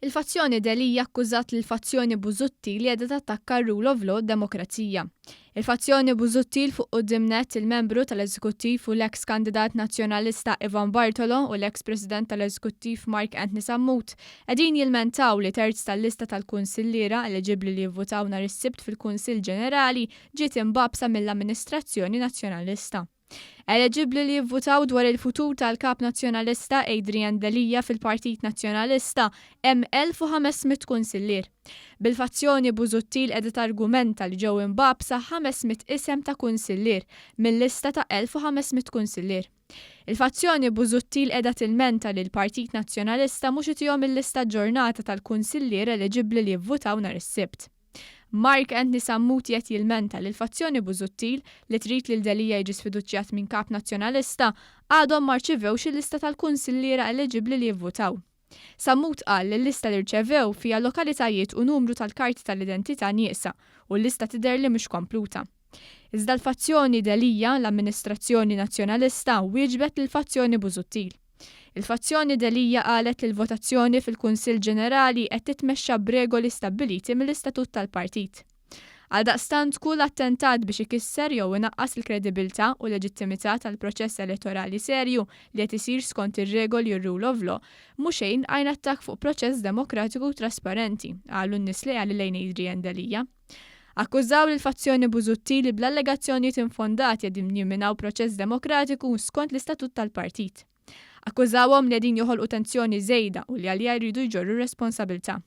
Il-fazzjoni Delija akkużat lill-fazzjoni Busuttil li qiegħda tattakka r-rule of law d-demokrazija. Il-fazzjoni Busuttil fuq qudiemnet il-membru tal-Eżekuttiv u l-eks kandidat nazzjonalista Ivan Bartolo u l-eks President tal-Eżekuttiv Mark Anthony Sammut qegħdin jilmentaw li terz tal-lista tal-kunsilliera eliġibbli li jivvutaw nhar is-Sibt fil-Kunsill Ġenerali ġiet imbagħbsa mill-Amministrazzjoni Nazzjonalista. Eliġibbli li jivvutaw dwar il-futur tal-kap nazzjonalista Adrian Delija fil-Partit Nazzjonalista hemm 1500 kunsillier. Bil-fazzjoni Busuttil qiegħda targumenta li ġew imbagħbsa 500 isem ta' kunsillier mill-lista ta' 1500 kunsillier. Il-fazzjoni Busuttil qiegħda tilmenta li l-Partit Nazzjonalista mhux itihom il-lista ġġornata tal-kunsillier eliġibbli li jivvutaw nhar is-Sibt. Mark Anthony Sammut qed jilmenta li l-fazzjoni Busuttil li trid li Delija jiġi sfiduċjat minn kap nazzjonalista għadhom ma rċevewx il-lista tal-kunsilliera eliġibbli li jivvutaw. Sammut qal li l-lista li rċevew fiha lokalitajiet u numru tal-karti tal-identità nieqsa u l-lista tidher li mhux kompluta. Iżda l-fazzjoni Delija, l-Amministrazzjoni Nazzjonalista, wieġbet lill-fazzjoni Busuttil. Il-fazzjoni Delija qalet li l-votazzjoni fil-Kunsill Ġenerali qed titmexxa b'regoli stabbiliti mill-Istatut tal-Partit. Għaldaqstant kull attentat biex ikisser jew inaqqas il-kredibilità u leġittimità tal-proċess elettorali serju li qed isir skont ir-regoli u r-rule of law mhux xejn għajn attakk fuq proċess demokratiku u trasparenti, qalu n-nies li għal lejn Adrian Delija. Akkużaw lill-fazzjoni Busuttil li bl-allegazzjonijiet infondati qegħdin jimminaw proċess demokratiku skont l-Istatut tal-Partit. Akkużawhom li qegħdin joħolqu tensjoni żejda u li għalija jridu jġorru responsabilità.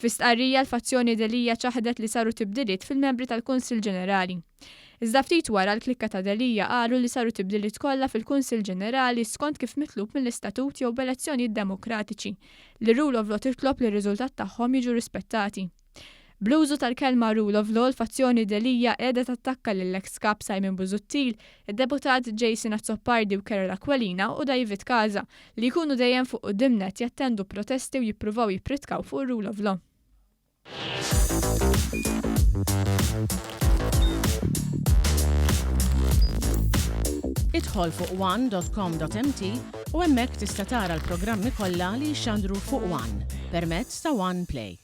Fi stqarrija l-fazzjoni Delija ċaħdet li saru tibdiliet fil-membri tal-Kunsill Ġenerali. Iżda ftit wara l-klikka ta' Delija qalu li saru tibdiliet kollha fil-Kunsill Ġenerali skont kif mitlub mill-istatut jew b'elezzjonijiet demokratiċi li rule of law titlob li r-riżultat tagħhom jiġu rispettati. Bl-użu tal-kelma rule of law l-fazzjoni Delija qiegħda tattakka lill-eks kap Simon Busuttil, id-deputat Jason Azzopardi u Carol Aquilina u David Casa li jkunu dejjem fuq qudiemnet jattendu protesti u jippruvaw jippritkaw fuq ir-rule of law. Idħol fuq one.com.mt u hemmhekk tista' tara l-programmi kollha li jxandru fuq One permezz ta' One Play.